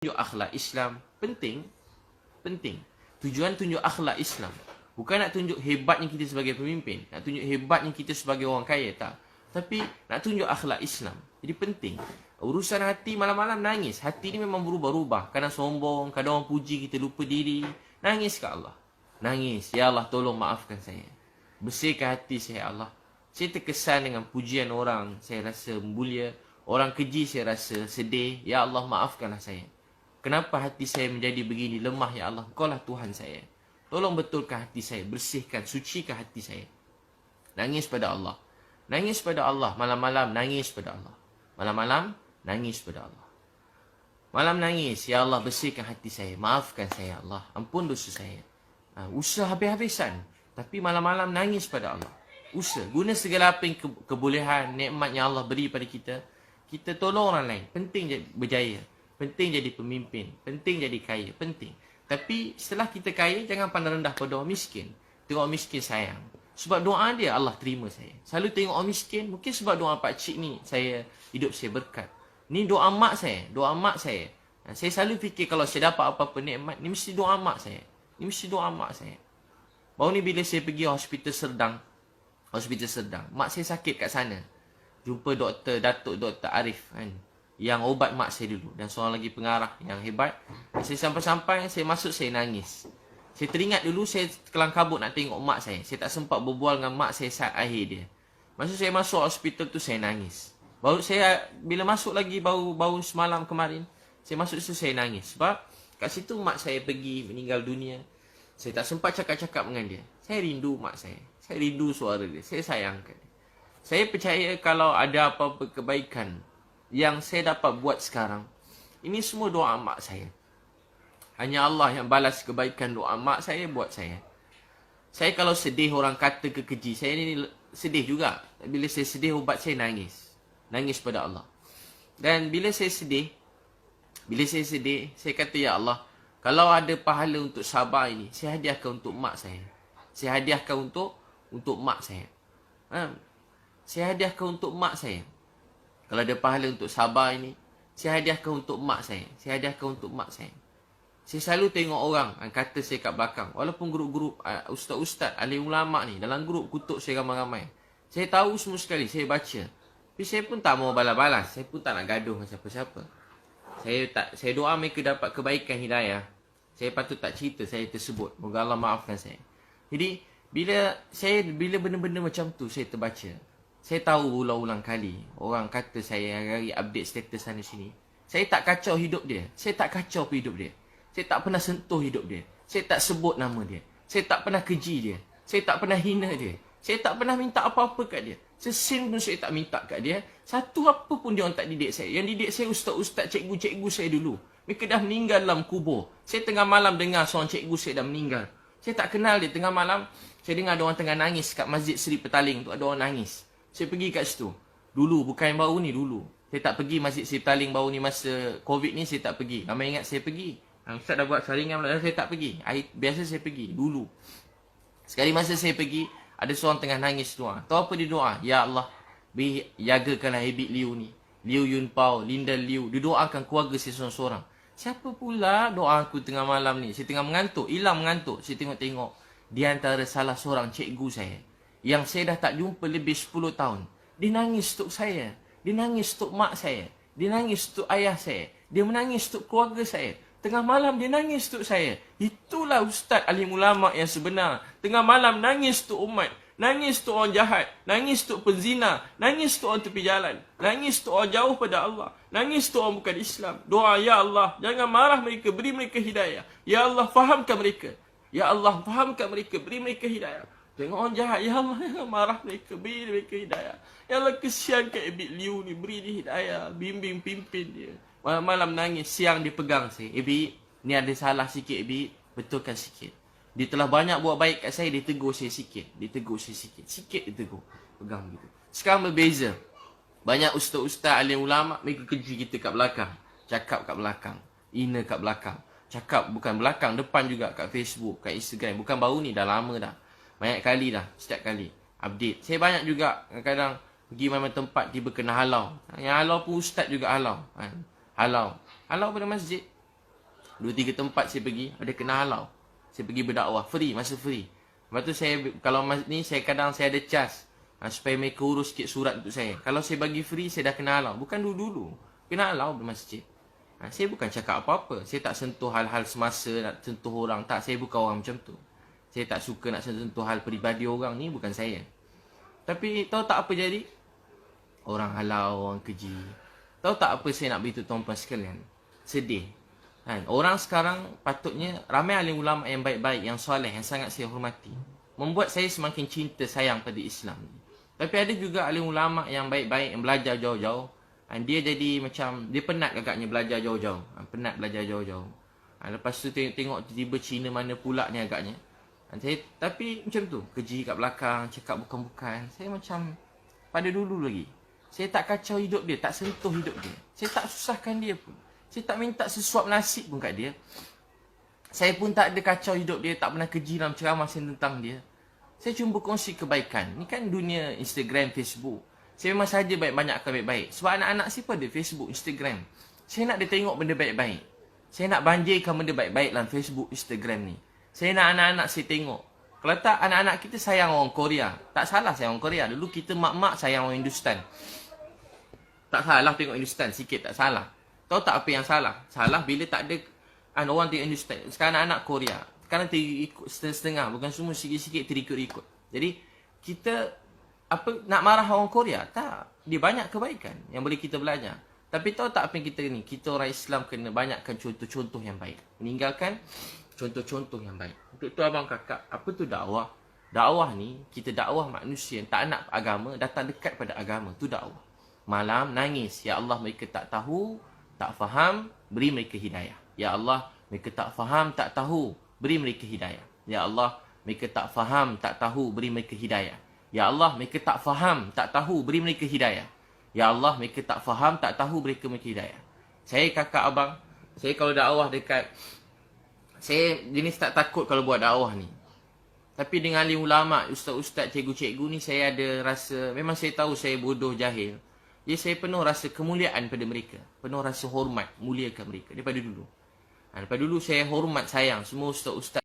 tunjuk akhlak Islam. Penting. Tujuan tunjuk akhlak Islam. Bukan nak tunjuk hebatnya kita sebagai pemimpin. Nak tunjuk hebatnya kita sebagai orang kaya. Tak. Tapi nak tunjuk akhlak Islam. Jadi penting. Urusan hati malam-malam nangis. Hati ni memang berubah-ubah. Kadang sombong. Kadang orang puji kita lupa diri. Nangis ke Allah. Nangis. Ya Allah tolong maafkan saya. Bersihkan hati saya Allah. Saya terkesan dengan pujian orang. Saya rasa mulia. Orang keji saya rasa sedih. Ya Allah maafkanlah saya. Kenapa hati saya menjadi begini lemah ya Allah? Engkau lah Tuhan saya. Tolong betulkan hati saya. Bersihkan, sucikan hati saya. Nangis pada Allah. Nangis pada Allah. Malam-malam nangis pada Allah. Malam-malam nangis pada Allah. Malam nangis. Ya Allah bersihkan hati saya. Maafkan saya Allah. Ampun dosa saya. Usaha habis-habisan. Tapi malam-malam nangis pada Allah. Usaha. Guna segala apa yang kebolehan, nikmat yang Allah beri pada kita. Kita tolong orang lain. Penting jadi berjaya. Penting jadi pemimpin. Penting jadi kaya. Penting. Tapi setelah kita kaya, jangan pandang rendah pada orang miskin. Tengok orang miskin sayang. Sebab doa dia, Allah terima saya. Selalu tengok orang miskin, mungkin sebab doa pakcik ni, hidup saya berkat. Ni doa mak saya. Doa mak saya. Saya selalu fikir kalau saya dapat apa-apa nikmat, ni mesti doa mak saya. Ni mesti doa mak saya. Baru ni bila saya pergi hospital Serdang. Mak saya sakit kat sana. Jumpa Datuk Dr. Arif kan. Yang ubat mak saya dulu. Dan seorang lagi pengarah yang hebat. Saya sampai-sampai, saya masuk, saya nangis. Saya teringat dulu, saya kelang kabut nak tengok mak saya. Saya tak sempat berbual dengan mak saya saat akhir dia. Masa saya masuk hospital tu, saya nangis. Baru saya, bila masuk lagi, baru semalam kemarin, saya masuk situ, saya nangis. Sebab kat situ mak saya pergi, meninggal dunia. Saya tak sempat cakap-cakap dengan dia. Saya rindu mak saya. Saya rindu suara dia. Saya sayangkan dia. Saya percaya kalau ada apa-apa kebaikan yang saya dapat buat sekarang, ini semua doa mak saya. Hanya Allah yang balas kebaikan doa mak saya buat saya. Saya kalau sedih orang kata kekeji, saya ni sedih juga. Bila saya sedih, ubat saya nangis. Nangis pada Allah. Dan bila saya sedih, saya kata, ya Allah, kalau ada pahala untuk sabar ini, saya hadiahkan untuk mak saya. Saya hadiahkan untuk mak saya. Saya hadiahkan untuk mak saya. Kalau ada pahala untuk sabar ini, saya hadiahkan untuk mak saya. Saya hadiahkan untuk mak saya. Saya selalu tengok orang yang kata saya kat belakang. Walaupun grup-grup ustaz-ustaz, alim ulama ni, dalam grup kutuk saya ramai-ramai. Saya tahu semua sekali, saya baca. Tapi saya pun tak mau balas-balas. Saya pun tak nak gaduh dengan siapa-siapa. Saya doa mereka dapat kebaikan hidayah. Saya patut tak cerita saya tersebut. Moga Allah maafkan saya. Jadi, bila benda-benda macam tu saya terbaca, saya tahu ulang-ulang kali orang kata saya hari-hari update status sana sini. Saya tak kacau hidup dia. Saya tak kacau hidup dia. Saya tak pernah sentuh hidup dia. Saya tak sebut nama dia. Saya tak pernah keji dia. Saya tak pernah hina dia. Saya tak pernah minta apa-apa kat dia. Sesin pun saya tak minta kat dia. Satu apa pun dia orang tak didik saya. Yang didik saya ustaz-ustaz, cikgu-cikgu saya dulu. Mereka dah meninggal dalam kubur. Saya tengah malam dengar seorang cikgu saya dah meninggal. Saya tak kenal dia. Tengah malam, saya dengar ada orang tengah nangis kat Masjid Seri Petaling tu. Ada orang nangis. Saya pergi kat situ. Dulu, bukan baru ni, dulu. Saya tak pergi Masjid Seri Petaling baru ni masa Covid ni, saya tak pergi. Ramai ingat saya pergi. Ustaz dah buat saringan, saya tak pergi. Biasa saya pergi, dulu. Sekali masa saya pergi, ada seorang tengah nangis doa. Tahu apa dia doa? Ya Allah, jagakanlah Habib Liu ni. Liu Yun Pao, Linda Liu. Dia doakan keluarga saya seorang-seorang. Siapa pula doa aku tengah malam ni? Saya tengah mengantuk, hilang mengantuk. Saya tengok-tengok. Di antara salah seorang cikgu saya, yang saya dah tak jumpa lebih 10 tahun. Dia nangis untuk saya. Dia nangis untuk mak saya. Dia nangis untuk ayah saya. Dia menangis untuk keluarga saya. Tengah malam dia nangis untuk saya. Itulah ustaz alim ulama yang sebenar. Tengah malam nangis untuk umat. Nangis untuk orang jahat. Nangis untuk penzina. Nangis untuk orang tepi jalan. Nangis untuk orang jauh pada Allah. Nangis untuk orang bukan Islam. Doa, ya Allah, jangan marah mereka. Beri mereka hidayah. Ya Allah, fahamkan mereka. Ya Allah, fahamkan mereka. Beri mereka hidayah. Tengok orang jahat, ya Allah, jangan marah mereka, beri mereka hidayah. Ya Allah, kesian kat Habib Liu ni, beri dia hidayah, bimbing, pimpin dia. Malam-malam nangis, siang dia pegang saya. Habib, ni ada salah sikit Habib, betulkan sikit. Dia telah banyak buat baik kat saya, dia tegur saya sikit. Sikit dia tegur, pegang begitu. Sekarang berbeza. Banyak ustaz-ustaz, alim ulama, mereka keji kita kat belakang. Cakap kat belakang, hina kat belakang. Cakap bukan belakang, depan juga kat Facebook, kat Instagram. Bukan baru ni, dah lama dah. Banyak kali dah, setiap kali update. Saya banyak juga kadang-kadang pergi mana tempat tiba kena halau. Yang halau pun ustaz juga halau. Halau pada masjid. 2-3 tempat saya pergi, ada kena halau. Saya pergi berdakwah, free, masa free. Lepas tu saya, kalau ni saya kadang saya ada cas. Supaya mereka urus sikit surat untuk saya. Kalau saya bagi free, saya dah kena halau. Bukan dulu-dulu. Kena halau di masjid. Saya bukan cakap apa-apa. Saya tak sentuh hal-hal semasa, nak sentuh orang. Tak, saya bukan orang macam tu. Saya tak suka nak sentuh hal peribadi orang ni, bukan saya. Tapi tahu tak apa jadi? Orang halau, orang keji. Tahu tak apa saya nak beritahu tuan-tuan sekalian? Sedih. Orang sekarang patutnya, ramai alim ulama yang baik-baik, yang soleh, yang sangat saya hormati. Membuat saya semakin cinta sayang pada Islam. Tapi ada juga alim ulama yang baik-baik, yang belajar jauh-jauh. Dia jadi macam, dia penat agaknya belajar jauh-jauh. Penat belajar jauh-jauh. Lepas tu tengok tiba-tiba Cina mana pula ni agaknya. Tapi macam tu, keji kat belakang, cakap bukan-bukan. Saya macam, pada dulu lagi. Saya tak kacau hidup dia, tak sentuh hidup dia. Saya tak susahkan dia pun. Saya tak minta sesuap nasib pun kat dia. Saya pun tak ada kacau hidup dia, tak pernah keji dalam ceramah saya tentang dia. Saya cuma berkongsi kebaikan. Ni kan dunia Instagram, Facebook. Saya memang saja banyakkan baik-baik. Sebab anak-anak saya pun ada Facebook, Instagram. Saya nak dia tengok benda baik-baik. Saya nak banjirkan benda baik-baik dalam Facebook, Instagram ni. Saya nak anak-anak saya tengok. Kalau tak, anak-anak kita sayang orang Korea. Tak salah sayang orang Korea. Dulu kita mak-mak sayang orang Hindustan. Tak salah tengok Hindustan sikit, tak salah. Tahu tak apa yang salah? Salah bila tak ada orang tengok Hindustan. Sekarang anak Korea. Sekarang terikut setengah-setengah. Bukan semua sikit-sikit terikut-ikut. Jadi, kita nak marah orang Korea? Tak. Dia banyak kebaikan yang boleh kita belajar. Tapi tahu tak apa yang kita ni? Kita orang Islam kena banyakkan contoh-contoh yang baik. Meninggalkan contoh-contoh yang baik. Untuk tu abang kakak, apa tu dakwah? Dakwah ni, kita dakwah manusia yang tak nak agama, datang dekat pada agama. Tu dakwah. Malam nangis, ya Allah mereka tak tahu, tak faham, beri mereka hidayah. Ya Allah mereka tak faham, tak tahu, beri mereka hidayah. Ya Allah mereka tak faham, tak tahu, beri mereka hidayah. Ya Allah mereka tak faham, tak tahu, beri mereka hidayah. Ya Allah mereka tak faham, tak tahu, beri mereka hidayah. Saya kakak abang, saya kalau dakwah dekat, saya jenis tak takut kalau buat dakwah ni. Tapi dengan alim ulama, ustaz-ustaz, cikgu-cikgu ni, saya ada rasa, memang saya tahu saya bodoh, jahil. Jadi saya penuh rasa kemuliaan pada mereka. Penuh rasa hormat, muliakan mereka daripada dulu. Daripada dulu saya hormat, sayang semua ustaz-ustaz.